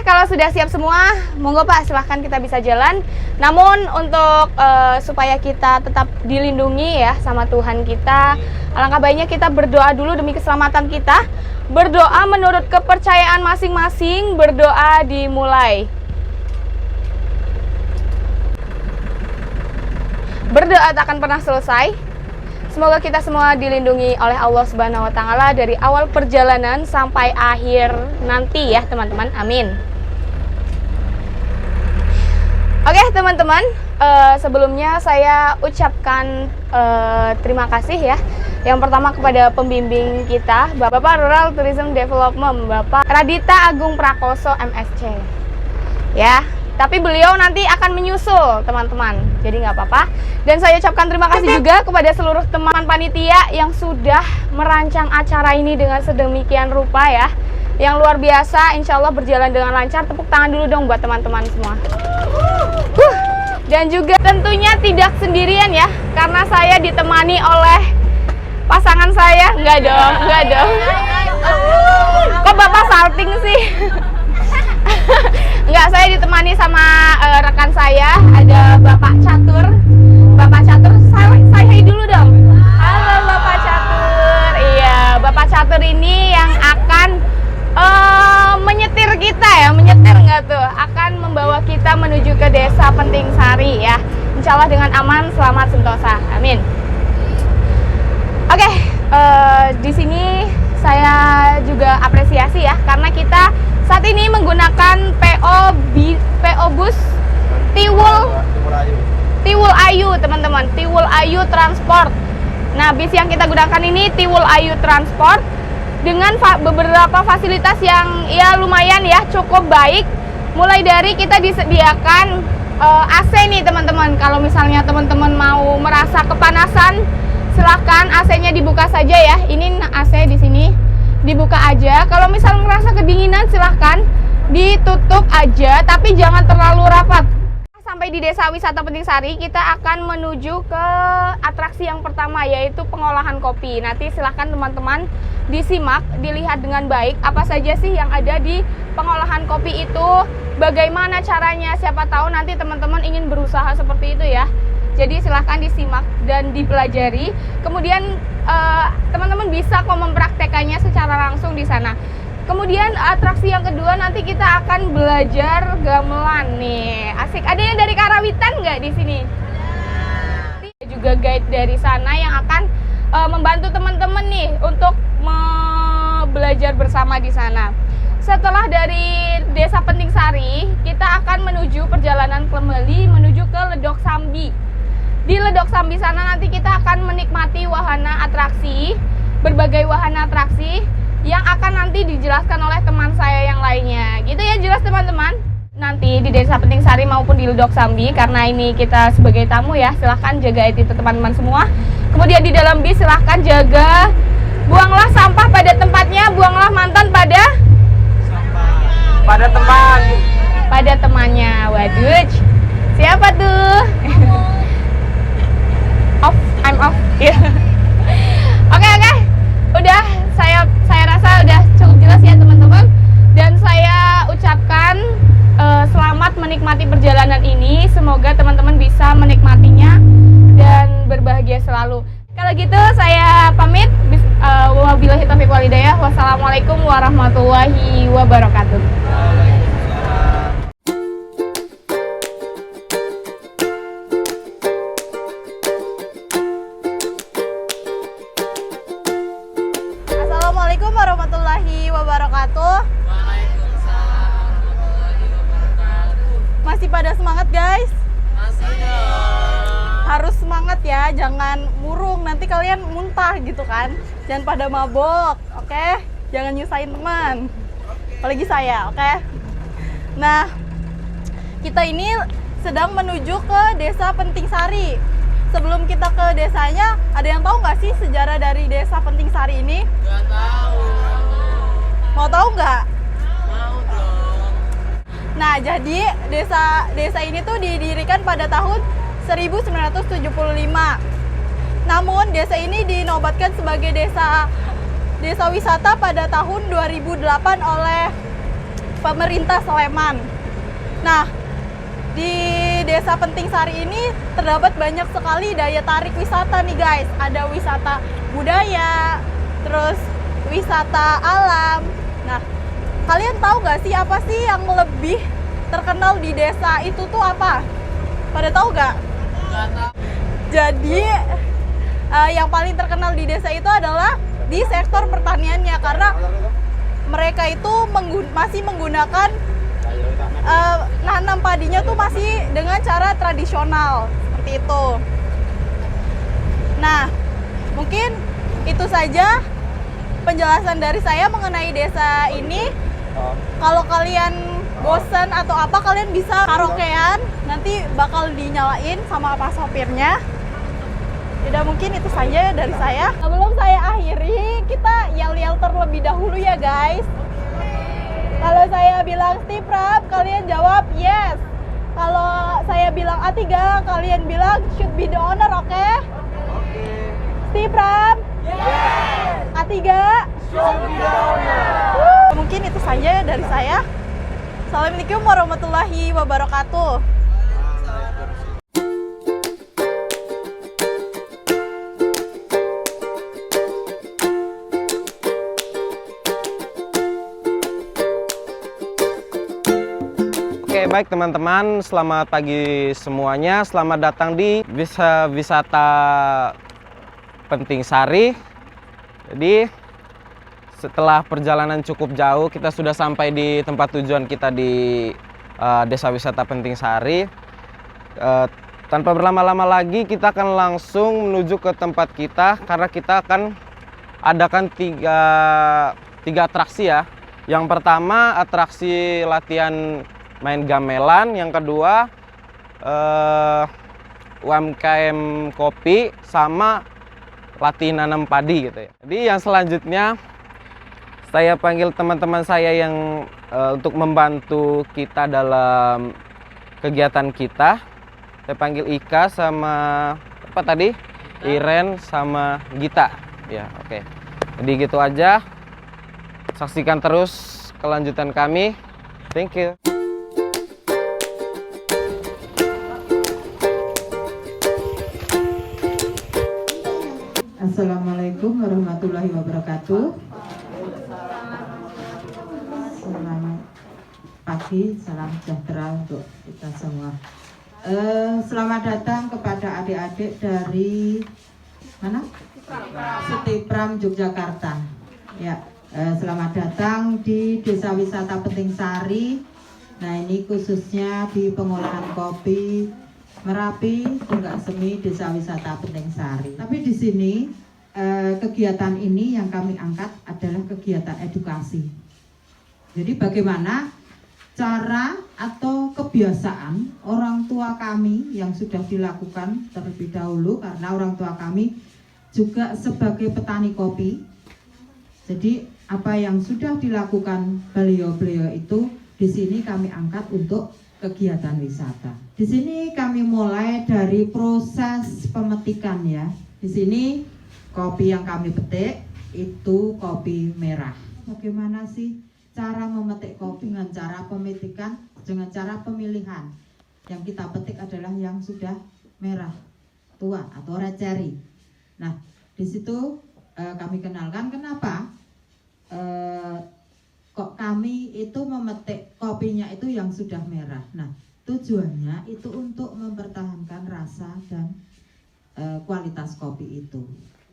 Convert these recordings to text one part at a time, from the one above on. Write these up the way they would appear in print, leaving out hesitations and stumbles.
kalau sudah siap semua, monggo Pak, silahkan kita bisa jalan. Namun untuk supaya kita tetap dilindungi ya sama Tuhan kita, alangkah baiknya kita berdoa dulu demi keselamatan kita. Berdoa menurut kepercayaan masing-masing, berdoa dimulai. Berdoa tak akan pernah selesai. Semoga kita semua dilindungi oleh Allah Subhanahu wa Ta'ala dari awal perjalanan sampai akhir nanti ya teman-teman. Amin. Oke teman-teman, sebelumnya saya ucapkan terima kasih ya. Yang pertama kepada pembimbing kita, Bapak Rural Tourism Development, Bapak Radita Agung Prakoso MSc. Ya. Tapi beliau nanti akan menyusul teman-teman, jadi nggak apa-apa. Dan saya ucapkan terima kasih juga kepada seluruh teman panitia yang sudah merancang acara ini dengan sedemikian rupa ya. Yang luar biasa, insya Allah berjalan dengan lancar. Tepuk tangan dulu dong buat teman-teman semua. Dan juga tentunya tidak sendirian ya, karena saya ditemani oleh pasangan saya. Enggak dong. Kok Bapak salting sih? Enggak, saya ditemani sama rekan saya, ada Bapak Catur. Bapak Catur, saya dulu dong. Halo Bapak Catur. Iya, Bapak Catur ini yang akan menyetir kita ya, menyetir nggak tuh? Akan membawa kita menuju ke Desa Penting Sari ya. Insya Allah dengan aman, selamat, sentosa. Amin. Oke, di sini saya juga apresiasi ya, karena kita saat ini menggunakan PO bus Tiwul Ayu teman-teman, Tiwul Ayu Transport. Nah, bis yang kita gunakan ini Tiwul Ayu Transport dengan beberapa fasilitas yang ya lumayan ya, cukup baik. Mulai dari kita disediakan AC nih teman-teman. Kalau misalnya teman-teman mau merasa kepanasan, silahkan AC-nya dibuka saja ya. Ini AC di sini dibuka aja. Kalau misal merasa kedinginan silahkan ditutup aja, tapi jangan terlalu rapat. Sampai di Desa Wisata Penting Sari, kita akan menuju ke atraksi yang pertama, yaitu pengolahan kopi. Nanti silahkan teman-teman disimak, dilihat dengan baik apa saja sih yang ada di pengolahan kopi itu, bagaimana caranya. Siapa tahu nanti teman-teman ingin berusaha seperti itu ya. Jadi silahkan disimak dan dipelajari. Kemudian teman-teman bisa kok mempraktekannya secara langsung di sana. Kemudian atraksi yang kedua nanti kita akan belajar gamelan nih. Asik. Ada yang dari Karawitan nggak di sini? Ada. Juga guide dari sana yang akan membantu teman-teman nih untuk belajar bersama di sana. Setelah dari Desa Penting Sari, kita akan menuju perjalanan kembali menuju ke Ledok Sambi. Di Ledok Sambi sana nanti kita akan menikmati wahana atraksi, berbagai wahana atraksi yang akan nanti dijelaskan oleh teman saya yang lainnya. Gitu ya, jelas teman-teman? Nanti di Desa Penting Sari maupun di Ledok Sambi, karena ini kita sebagai tamu ya, silahkan jaga attitude teman-teman semua. Kemudian di dalam bis silahkan jaga, buanglah sampah pada tempatnya, buanglah mantan pada teman. Pada temannya. Waduh, siapa tuh? I'm off. Yeah. Oke. Udah saya rasa udah cukup jelas ya teman-teman. Dan saya ucapkan selamat menikmati perjalanan ini. Semoga teman-teman bisa menikmatinya dan berbahagia selalu. Kalau gitu saya pamit. Wabillahi taufiq wal hidayah. Wassalamualaikum warahmatullahi wabarakatuh. Assalamualaikum warahmatullahi wabarakatuh. Masih pada semangat guys? Masih dong. Harus semangat ya, jangan murung, nanti kalian muntah gitu kan. Jangan pada mabok, oke? Jangan nyusahin teman, apalagi saya, oke? Nah, kita ini sedang menuju ke Desa Penting Sari. Sebelum kita ke desanya, ada yang tahu nggak sih sejarah dari Desa Penting Sari ini? Gak tahu. Mau tahu nggak? Mau dong. Nah, jadi desa ini tuh didirikan pada tahun 1975. Namun desa ini dinobatkan sebagai desa wisata pada tahun 2008 oleh pemerintah Sleman. Nah, di Desa Penting Sari ini terdapat banyak sekali daya tarik wisata nih guys. Ada wisata budaya, terus wisata alam. Nah, kalian tahu nggak sih apa sih yang lebih terkenal di desa itu tuh apa? Pada tahu nggak? Nggak tahu. Jadi yang paling terkenal di desa itu adalah di sektor pertaniannya, karena mereka itu masih menggunakan nanam padinya tuh masih dengan cara tradisional seperti itu. Nah, mungkin itu saja penjelasan dari saya mengenai desa ini. Kalau kalian bosan atau apa, kalian bisa karaokean, nanti bakal dinyalain sama pak sopirnya. Udah, mungkin itu saja dari saya. Sebelum saya akhiri, kita yel-yel terlebih dahulu ya guys. Kalau saya bilang Steve Ram, kalian jawab yes. Kalau saya bilang A3, kalian bilang should be the owner, oke? Steve Ram? Yes. A3? Should be the owner. Mungkin itu saja dari saya. Assalamualaikum warahmatullahi wabarakatuh. Oke, baik teman-teman, selamat pagi semuanya. Selamat datang di wisata Penting Sari. Jadi setelah perjalanan cukup jauh, kita sudah sampai di tempat tujuan kita di Desa Wisata Penting Sari. Tanpa berlama-lama lagi, kita akan langsung menuju ke tempat kita, karena kita akan adakan tiga atraksi ya. Yang pertama atraksi latihan main gamelan, yang kedua UMKM kopi, sama latih nanam padi gitu ya. Jadi yang selanjutnya saya panggil teman-teman saya yang untuk membantu kita dalam kegiatan kita. Saya panggil Ika sama apa tadi? Iren sama Gita. Ya, oke. Jadi gitu aja. Saksikan terus kelanjutan kami. Thank you. Assalamualaikum warahmatullahi wabarakatuh. Selamat pagi, salam sejahtera untuk kita semua. Selamat datang kepada adik-adik dari mana? Setipram, Yogyakarta. Ya, selamat datang di Desa Wisata Penting Sari. Nah, ini khususnya di pengolahan kopi Merapi, Tunggak Semi, Desa Wisata Penting Sari. Tapi di sini kegiatan ini yang kami angkat adalah kegiatan edukasi. Jadi bagaimana cara atau kebiasaan orang tua kami yang sudah dilakukan terlebih dahulu, karena orang tua kami juga sebagai petani kopi. Jadi apa yang sudah dilakukan beliau-beliau itu di sini kami angkat untuk kegiatan wisata. Di sini kami mulai dari proses pemetikan ya. Di sini kopi yang kami petik itu kopi merah. Bagaimana sih cara memetik kopi? Dengan cara pemetikan, dengan cara pemilihan. Yang kita petik adalah yang sudah merah tua atau red cherry. Nah, di situ kami kenalkan kenapa kok kami itu memetik kopinya itu yang sudah merah. Nah, tujuannya itu untuk mempertahankan rasa dan kualitas kopi itu.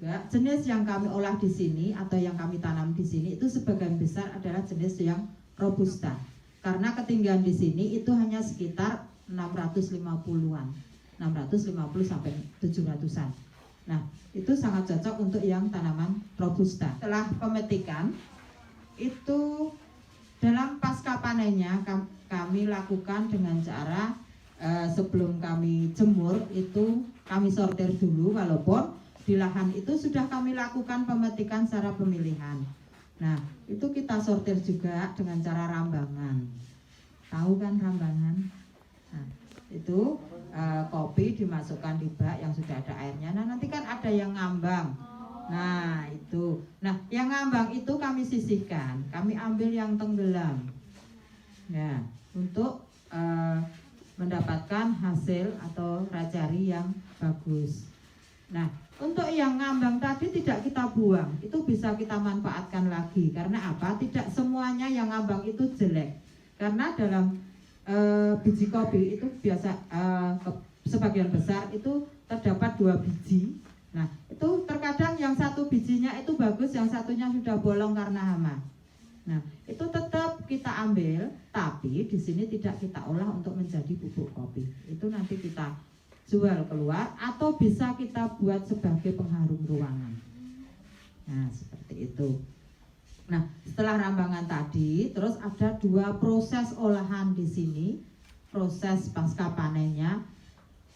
Ya, jenis yang kami olah di sini atau yang kami tanam di sini itu sebagian besar adalah jenis yang robusta. Karena ketinggian di sini itu hanya sekitar 650-an. 650 sampai 700-an. Nah, itu sangat cocok untuk yang tanaman robusta. Setelah pemetikan itu dalam pasca panennya kami lakukan dengan cara sebelum kami jemur itu kami sortir dulu, walaupun di lahan itu sudah kami lakukan pemetikan secara pemilihan. Nah, itu kita sortir juga dengan cara rambangan. Tahu kan rambangan? Nah, itu kopi dimasukkan di bak yang sudah ada airnya. Nah, nanti kan ada yang ngambang. Nah, itu. Nah, yang ngambang itu kami sisihkan. Kami ambil yang tenggelam. Ya, untuk mendapatkan hasil atau rajari yang bagus. Nah, untuk yang ngambang tadi tidak kita buang, itu bisa kita manfaatkan lagi. Karena apa? Tidak semuanya yang ngambang itu jelek. Karena dalam biji kopi itu biasa sebagian besar itu terdapat 2 biji. Nah, itu terkadang yang satu bijinya itu bagus, yang satunya sudah bolong karena hama. Nah, itu tetap kita ambil, tapi di sini tidak kita olah untuk menjadi bubuk kopi. Itu nanti kita jual keluar atau bisa kita buat sebagai pengharum ruangan. Nah, seperti itu. Nah, setelah rambangan tadi, terus ada 2 proses olahan di sini. Proses pasca panennya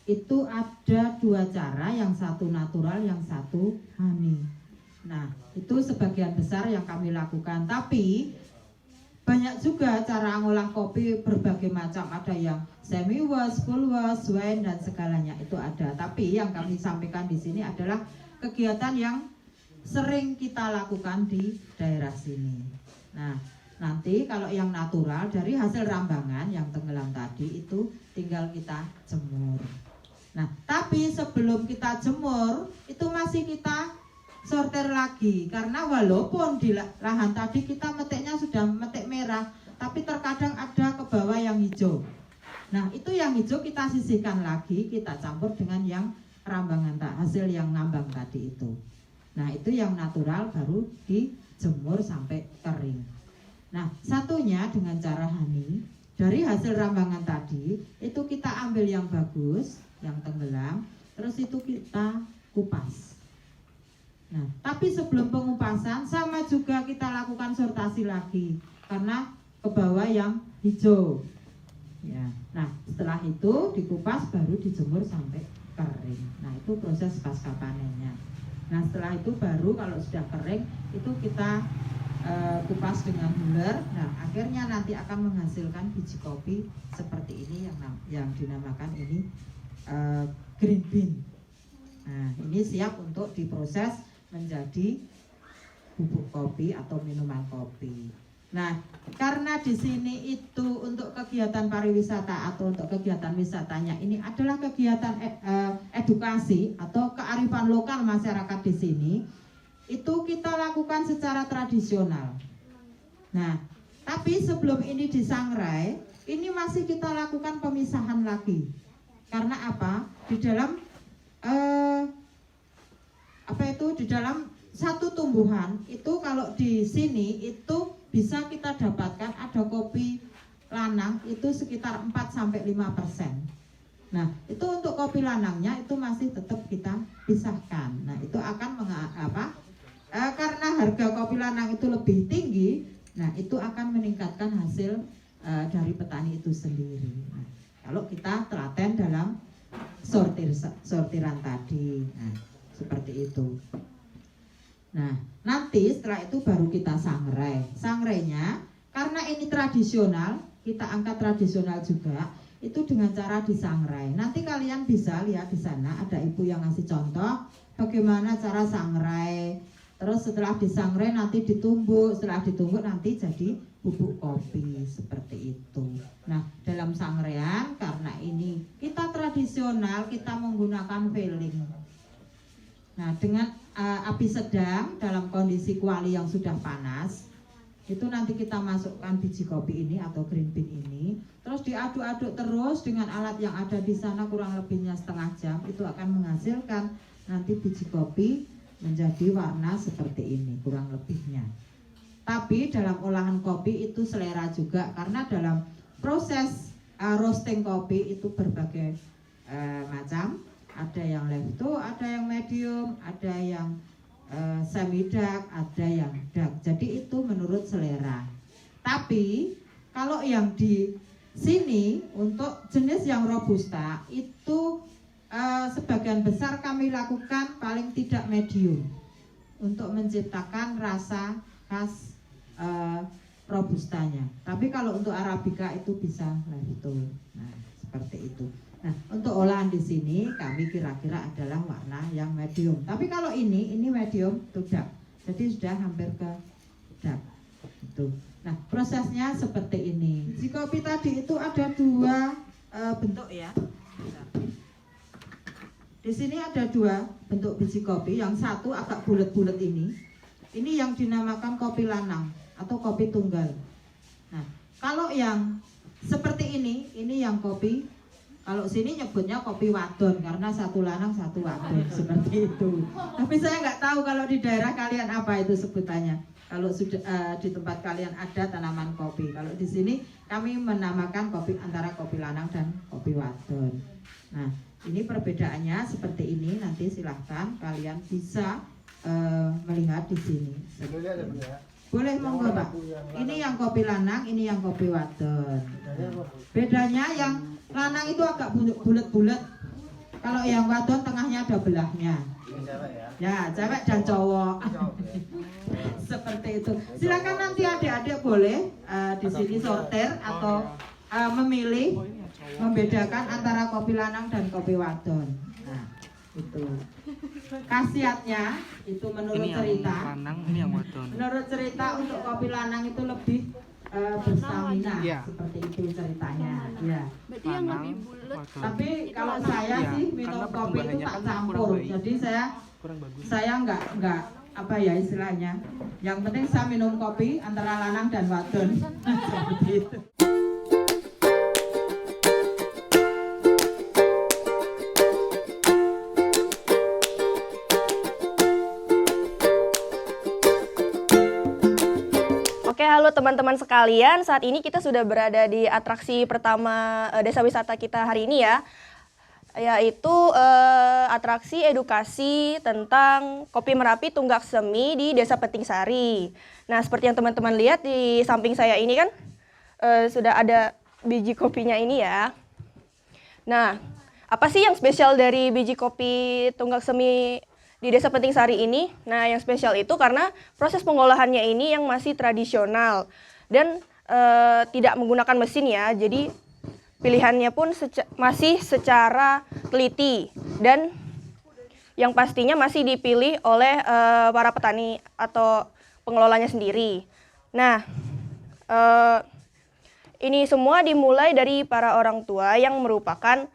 itu ada 2 cara, yang satu natural, yang satu honey. Nah, itu sebagian besar yang kami lakukan. Tapi banyak juga cara ngolah kopi berbagai macam. Ada yang semi wash, full wash, wine dan segalanya itu ada. Tapi yang kami sampaikan di sini adalah kegiatan yang sering kita lakukan di daerah sini. Nah, nanti kalau yang natural dari hasil rambangan yang tenggelam tadi itu tinggal kita jemur. Nah, tapi sebelum kita jemur itu masih kita sortir lagi, karena walaupun di lahan tadi kita metiknya sudah metik merah, tapi terkadang ada ke bawah yang hijau. Nah, itu yang hijau kita sisihkan lagi, kita campur dengan yang rambangan hasil yang ngambang tadi itu. Nah, itu yang natural baru dijemur sampai kering. Nah, satunya dengan cara honey, dari hasil rambangan tadi itu kita ambil yang bagus, yang tenggelam, terus itu kita kupas. Nah, tapi sebelum pengupasan sama juga kita lakukan sortasi lagi karena ke bawah yang hijau. Ya. Nah, setelah itu dikupas baru dijemur sampai kering. Nah, itu proses pasca panennya. Nah, setelah itu baru kalau sudah kering itu kita kupas dengan huler. Nah, akhirnya nanti akan menghasilkan biji kopi seperti ini yang dinamakan ini green bean. Nah, ini siap untuk diproses menjadi bubuk kopi atau minuman kopi. Nah, karena di sini itu untuk kegiatan pariwisata atau untuk kegiatan wisatanya ini adalah kegiatan edukasi atau kearifan lokal masyarakat di sini, itu kita lakukan secara tradisional. Nah, tapi sebelum ini disangrai, ini masih kita lakukan pemisahan lagi. Karena apa? Di dalam di dalam satu tumbuhan itu kalau di sini itu bisa kita dapatkan ada kopi lanang itu sekitar 4-5%. Nah, itu untuk kopi lanangnya itu masih tetap kita pisahkan. Nah, itu akan karena harga kopi lanang itu lebih tinggi, nah itu akan meningkatkan hasil dari petani itu sendiri. Nah, kalau kita telaten dalam sortiran tadi, nah seperti itu. Nah, nanti setelah itu baru kita sangrai. Sangrainya karena ini tradisional, kita angkat tradisional juga, itu dengan cara disangrai. Nanti kalian bisa lihat di sana ada ibu yang ngasih contoh bagaimana cara sangrai. Terus setelah disangrai nanti ditumbuk, setelah ditumbuk nanti jadi bubuk kopi seperti itu. Nah, dalam sangrean karena ini kita tradisional, kita menggunakan filling. Nah, dengan api sedang dalam kondisi kuali yang sudah panas, itu nanti kita masukkan biji kopi ini atau green bean ini, terus diaduk-aduk terus dengan alat yang ada di sana kurang lebihnya setengah jam, itu akan menghasilkan nanti biji kopi menjadi warna seperti ini kurang lebihnya. Tapi dalam olahan kopi itu selera juga, karena dalam proses roasting kopi itu berbagai macam. Ada yang lefto, ada yang medium, ada yang semi dark, ada yang dark. Jadi itu menurut selera. Tapi kalau yang di sini untuk jenis yang robusta itu sebagian besar kami lakukan paling tidak medium untuk menciptakan rasa khas robustanya. Tapi kalau untuk arabica itu bisa lefto. Nah, seperti itu. Nah, untuk olahan di sini kami kira-kira adalah warna yang medium. Tapi kalau ini medium to dark. Jadi sudah hampir ke dark. Itu. Nah, prosesnya seperti ini. Biji kopi tadi itu ada dua bentuk ya. Di sini ada dua bentuk biji kopi. Yang satu agak bulat-bulat ini. Ini yang dinamakan kopi lanang atau kopi tunggal. Nah, kalau yang seperti ini yang kopi. Kalau sini nyebutnya kopi wadon karena satu lanang satu wadon seperti itu. Tapi saya nggak tahu kalau di daerah kalian apa itu sebutannya. Kalau sudah di tempat kalian ada tanaman kopi. Kalau di sini kami menamakan kopi antara kopi lanang dan kopi wadon. Nah, ini perbedaannya seperti ini. Nanti silahkan kalian bisa melihat di sini. Boleh monggo Pak. Ini yang kopi lanang, ini yang kopi wadon. Bedanya yang lanang itu agak bulat-bulat. Kalau yang wadon tengahnya ada belahnya. Ya, cewek dan cowok. Seperti itu. Silakan nanti adik-adik boleh di sini sortir atau memilih membedakan antara kopi lanang dan kopi wadon. Nah, itu. Khasiatnya itu menurut cerita. ini yang wadon. Menurut cerita untuk kopi lanang itu lebih berstamina, Iya. seperti itu ceritanya. Ya. Berarti yang lebih bulat. Tapi kalau saya Iya, sih minum karena kopi itu pertumbuhannya tak kan campur. kurang baik. Jadi Kurang bagus. saya nggak apa ya istilahnya. Yang penting saya minum kopi antara lanang dan wadon. Seperti itu. Oke, halo teman-teman sekalian. Saat ini kita sudah berada di atraksi pertama desa wisata kita hari ini ya, yaitu atraksi edukasi tentang kopi Merapi Tunggak Semi di Desa Penting-Sari. Nah, seperti yang teman-teman lihat di samping saya ini kan sudah ada biji kopinya ini ya. Nah, apa sih yang spesial dari biji kopi Tunggak Semi di Desa Penting-Sari ini? Nah, yang spesial itu karena proses pengolahannya ini yang masih tradisional dan tidak menggunakan mesin ya. Jadi pilihannya pun masih secara teliti dan yang pastinya masih dipilih oleh para petani atau pengelolanya sendiri. Nah, ini semua dimulai dari para orang tua yang merupakan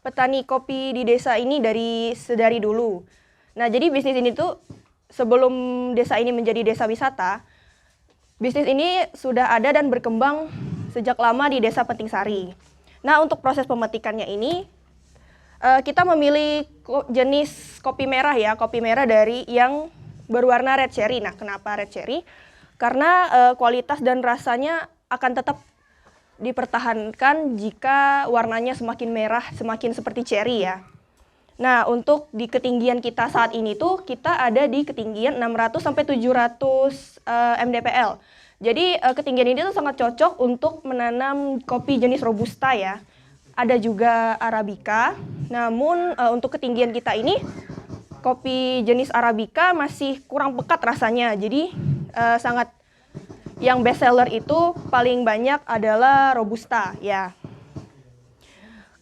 petani kopi di desa ini sedari dulu. Nah, jadi bisnis ini tuh sebelum desa ini menjadi desa wisata, bisnis ini sudah ada dan berkembang sejak lama di Desa Penting-Sari. Nah, untuk proses pemetikannya ini kita memilih jenis kopi merah ya, kopi merah dari yang berwarna red cherry. Nah, kenapa red cherry? Karena kualitas dan rasanya akan tetap dipertahankan jika warnanya semakin merah, semakin seperti cherry ya. Nah, untuk di ketinggian kita saat ini tuh kita ada di ketinggian 600 sampai 700 mdpl. Jadi ketinggian ini tuh sangat cocok untuk menanam kopi jenis robusta ya. Ada juga arabica. Namun untuk ketinggian kita ini kopi jenis arabica masih kurang pekat rasanya. Jadi sangat yang best seller itu paling banyak adalah robusta ya.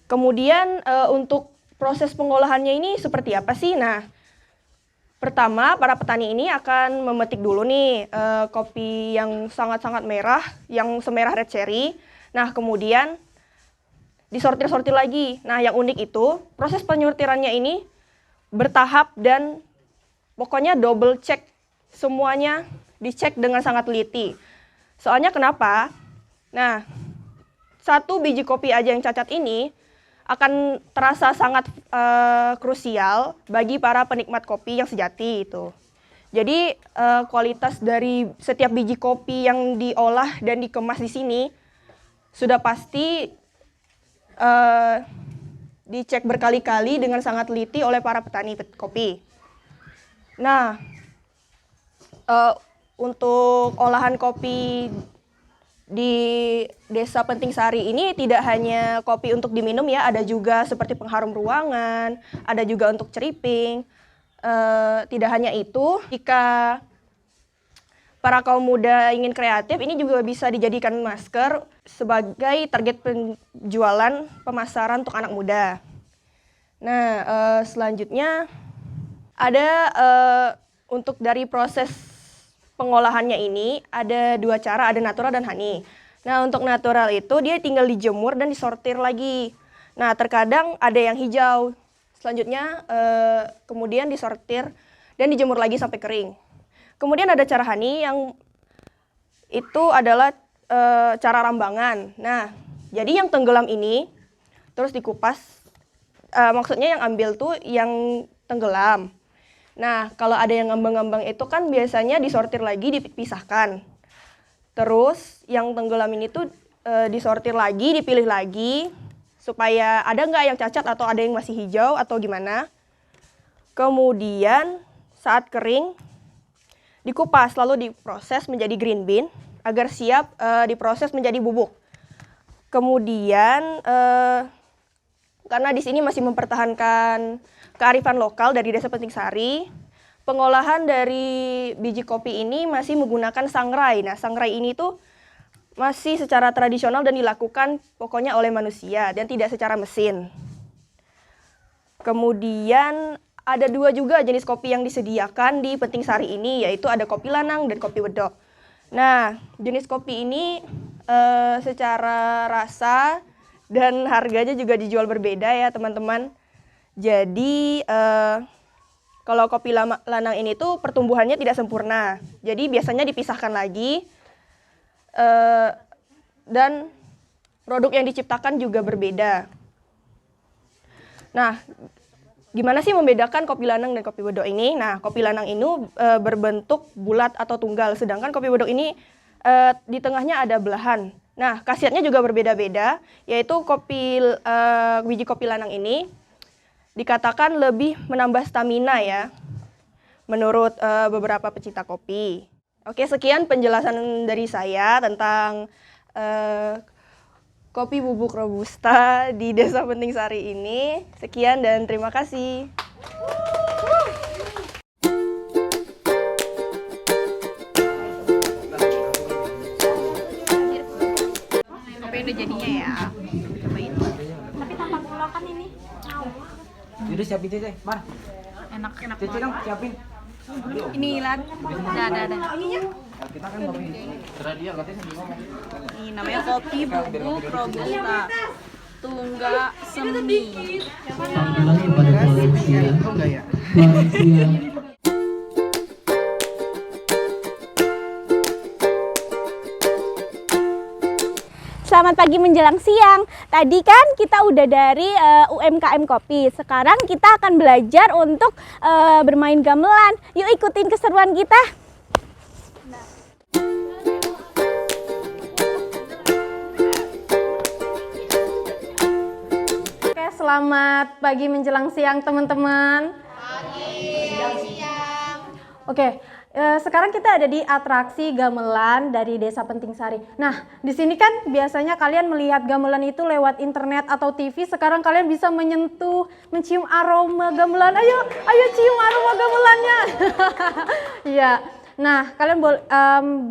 Kemudian untuk proses pengolahannya ini seperti apa sih? Nah, pertama para petani ini akan memetik dulu nih kopi yang sangat-sangat merah, yang semerah red cherry. Nah, kemudian disortir-sortir lagi. Nah, yang unik itu proses penyortirannya ini bertahap dan pokoknya double check, semuanya dicek dengan sangat teliti. Soalnya kenapa? Nah, satu biji kopi aja yang cacat ini akan terasa sangat krusial bagi para penikmat kopi yang sejati itu. Jadi kualitas dari setiap biji kopi yang diolah dan dikemas di sini sudah pasti dicek berkali-kali dengan sangat teliti oleh para petani kopi. Nah, untuk olahan kopi di Desa Penting-Sari ini tidak hanya kopi untuk diminum ya, ada juga seperti pengharum ruangan, ada juga untuk ceriping. Tidak hanya itu, jika para kaum muda ingin kreatif, ini juga bisa dijadikan masker sebagai target penjualan pemasaran untuk anak muda. Nah, selanjutnya ada untuk dari proses pengolahannya ini ada dua cara, ada natural dan honey. Nah, untuk natural itu dia tinggal dijemur dan disortir lagi. Nah, terkadang ada yang hijau. Selanjutnya kemudian disortir dan dijemur lagi sampai kering. Kemudian ada cara honey yang itu adalah cara rambangan. Nah, jadi yang tenggelam ini terus dikupas, maksudnya yang ambil tuh yang tenggelam. Nah, kalau ada yang ngambang-ngambang itu kan biasanya disortir lagi, dipisahkan. Terus yang tenggelam ini tuh disortir lagi, dipilih lagi, supaya ada nggak yang cacat atau ada yang masih hijau atau gimana. Kemudian saat kering, dikupas lalu diproses menjadi green bean agar siap diproses menjadi bubuk. Kemudian karena di sini masih mempertahankan kearifan lokal dari Desa Penting Sari, pengolahan dari biji kopi ini masih menggunakan sangrai. Nah, sangrai ini tuh masih secara tradisional dan dilakukan pokoknya oleh manusia dan tidak secara mesin. Kemudian ada dua juga jenis kopi yang disediakan di Penting Sari ini, yaitu ada kopi lanang dan kopi wedok. Nah, jenis kopi ini secara rasa dan harganya juga dijual berbeda ya teman-teman. Jadi kalau kopi lanang ini tuh pertumbuhannya tidak sempurna. Jadi biasanya dipisahkan lagi dan produk yang diciptakan juga berbeda. Nah, gimana sih membedakan kopi lanang dan kopi wedok ini? Nah, kopi lanang ini berbentuk bulat atau tunggal, sedangkan kopi wedok ini di tengahnya ada belahan. Nah, khasiatnya juga berbeda-beda, yaitu biji kopi lanang ini dikatakan lebih menambah stamina ya, menurut beberapa pecinta kopi. Oke, sekian penjelasan dari saya tentang kopi bubuk Robusta di Desa Penting Sari ini. Sekian dan terima kasih. Kopi udah jadinya ya. Cobain. Tapi tanpa gula kan ini. Jadi siapin Cece, Mar. Enak-enak Cece dong, siapin. Ini Lan. Ada. Kita kan kopi. Terus dia katanya sambil ngomong. Ini namanya kopi bubuk Robusta. Tungga Semi. Enggak ya? Selamat pagi menjelang siang. Tadi kan kita udah dari UMKM Kopi. Sekarang kita akan belajar untuk bermain gamelan. Yuk ikutin keseruan kita. Oke, selamat pagi menjelang siang teman-teman. Oke, sekarang kita ada di atraksi gamelan dari Desa Penting Sari. Nah, di sini kan biasanya kalian melihat gamelan itu lewat internet atau TV. Sekarang kalian bisa menyentuh, mencium aroma gamelan. Ayo cium aroma gamelannya. Iya. Nah, kalian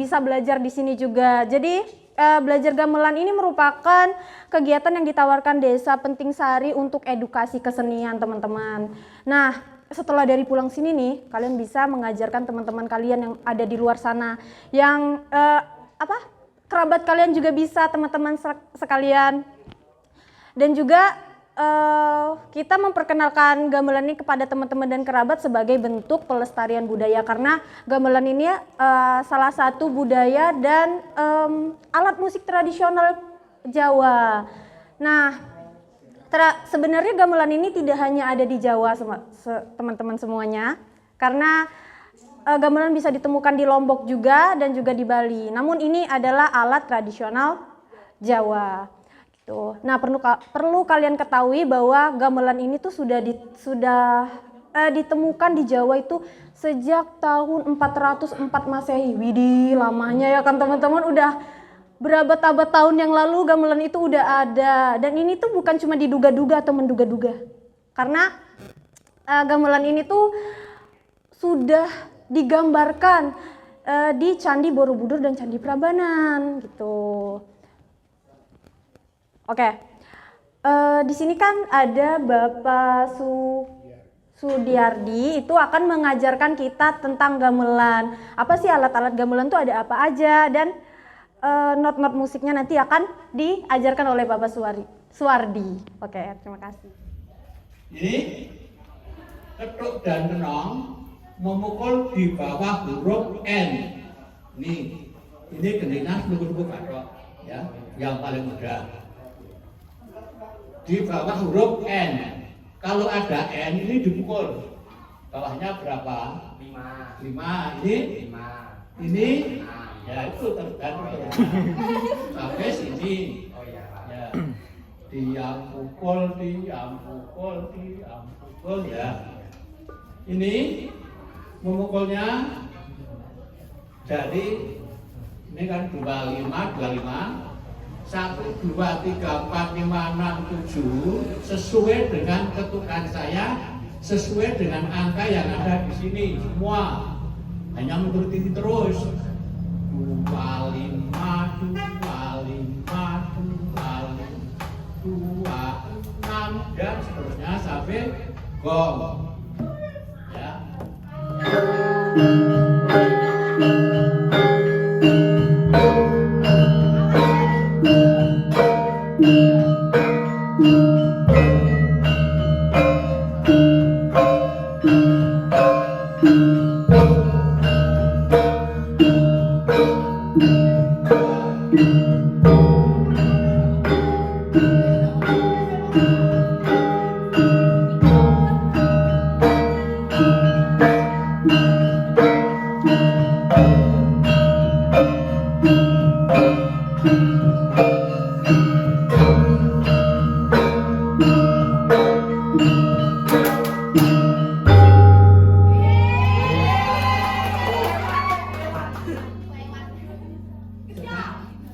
bisa belajar di sini juga. Jadi belajar gamelan ini merupakan kegiatan yang ditawarkan Desa Penting Sari untuk edukasi kesenian, teman-teman. Nah, setelah dari pulang sini nih, kalian bisa mengajarkan teman-teman kalian yang ada di luar sana, yang kerabat kalian juga bisa, teman-teman sekalian. Dan juga kita memperkenalkan gamelan ini kepada teman-teman dan kerabat sebagai bentuk pelestarian budaya, karena gamelan ini salah satu budaya dan alat musik tradisional Jawa. Nah, sebenarnya gamelan ini tidak hanya ada di Jawa, teman-teman semuanya, karena gamelan bisa ditemukan di Lombok juga dan juga di Bali. Namun ini adalah alat tradisional Jawa. Gitu. Nah, perlu kalian ketahui bahwa gamelan ini tuh sudah ditemukan di Jawa itu sejak tahun 404 Masehi. Widih, lamanya ya kan teman-teman, udah berabad-abad tahun yang lalu gamelan itu udah ada. Dan ini tuh bukan cuma diduga-duga atau menduga-duga. Karena gamelan ini tuh sudah digambarkan di Candi Borobudur dan Candi Prambanan gitu. Oke. Di sini kan ada Bapak Sudiardi itu akan mengajarkan kita tentang gamelan. Apa sih alat-alat gamelan itu ada apa aja, dan not-not musiknya nanti akan diajarkan oleh Bapak Suwardi. Oke, terima kasih. Ini ketuk dan kenong memukul di bawah huruf N. Ini gendingan lubuk-lubuk katok, ya, yang paling mudah. Di bawah huruf N. Kalau ada N ini dipukul. Bawahnya berapa? 5. Ini 5. Ini ya itu tergantung sampai sini. Oh iya. Ya. Diam pukul ya. Ini memukulnya dari ini kan 25 1, 2, 3, 4, 5, 6, 7 sesuai dengan ketukan saya, sesuai dengan angka yang ada di sini semua. Hanya mengikuti terus 25, 25, 26 dan seterusnya sampai gong. Ya.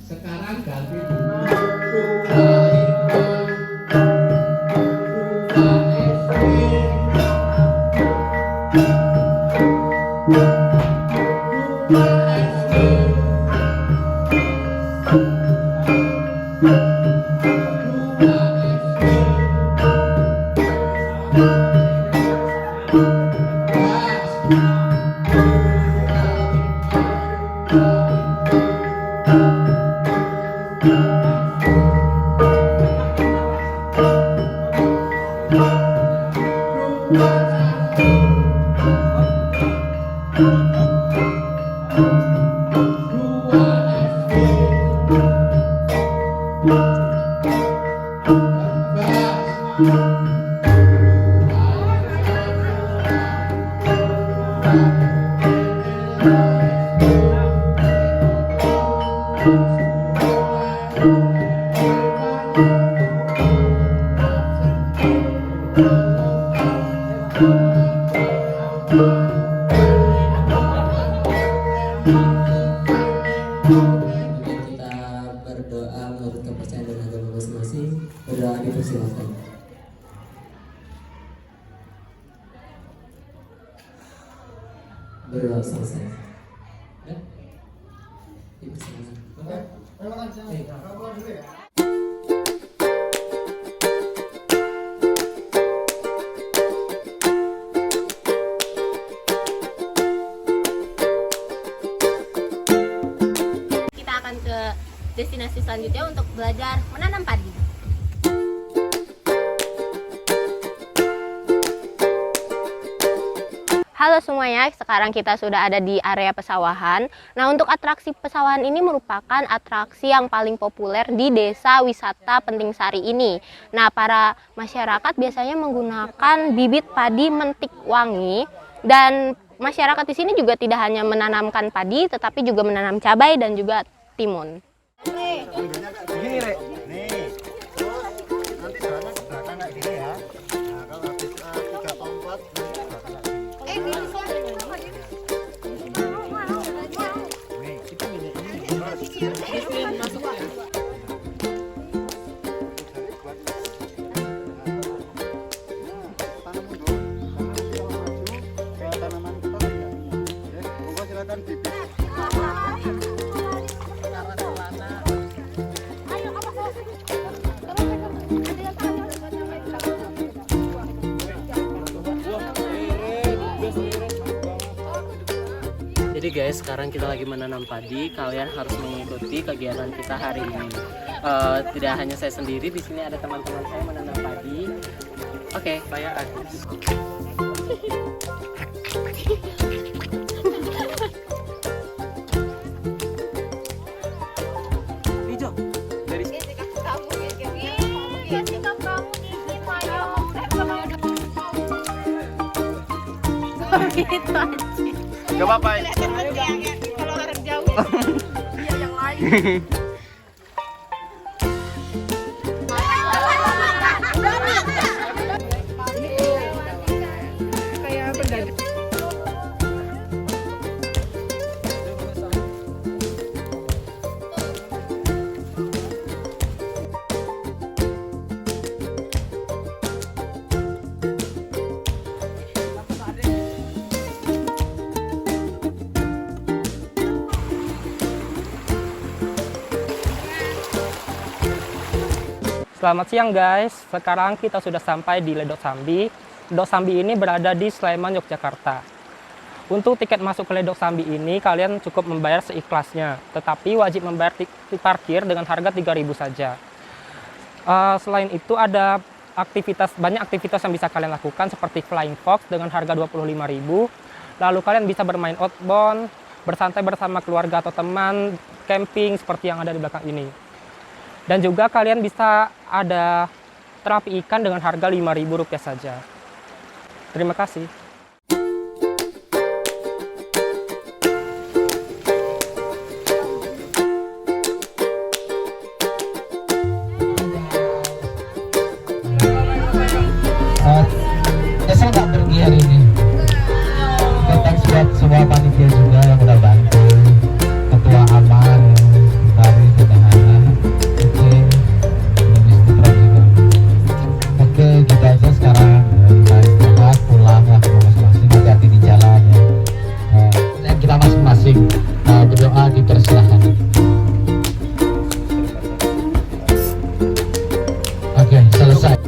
Sekarang ganti kita berdoa menurut kepercayaan dan agama masing-masing. Berdoa dipersilakan. Berdoa selesai. Ya? Dipersilakan. Kita akan ke destinasi selanjutnya untuk belajar menanam padi. Halo semuanya, sekarang kita sudah ada di area pesawahan. Nah, untuk atraksi pesawahan ini merupakan atraksi yang paling populer di desa wisata Penting Sari ini. Nah, para masyarakat biasanya menggunakan bibit padi mentik wangi, dan masyarakat di sini juga tidak hanya menanamkan padi, tetapi juga menanam cabai dan juga timun. Begini, Rek. Nih. Terus nanti jalannya ke belakang kayak gini ya. Nah, kalau habis 3 atau 4 nanti ke belakang lagi. Nih, kita ini. Terus. Masuk ya. Tanam mundur. Nanti kalau maju ke tanaman kita tidak. Ya, monggo silakan bibit. guys, sekarang kita lagi menanam padi. Kalian harus mengikuti kegiatan kita hari ini. Tidak hanya saya sendiri, di sini ada teman-teman saya menanam padi. Oke, saya Agus. Hijau dari gitu aja. Gak apa-apa. Kalau orang jauh ya yang lain. Kayak pendadak. Selamat siang guys, sekarang kita sudah sampai di Ledok Sambi. Ledok Sambi ini berada di Sleman, Yogyakarta. Untuk tiket masuk ke Ledok Sambi ini kalian cukup membayar seikhlasnya, tetapi wajib membayar parkir dengan harga 3.000 saja. Selain itu ada banyak aktivitas yang bisa kalian lakukan seperti Flying Fox dengan harga 25.000. Lalu kalian bisa bermain outbound, bersantai bersama keluarga atau teman, camping seperti yang ada di belakang ini. Dan juga kalian bisa ada terapi ikan dengan harga Rp5.000 saja. Terima kasih. Saya nggak pergi hari ini. Thanks buat semua panitia juga yang udah bantu. Ketua Aman, Hari Kedahana. Oke, gitu aja sekarang. Kita istirahat, pulang lah ke masing-masing, hati-hati di jalan ya. Kita masing-masing berdoa dipersilahkan. Oke, selesai.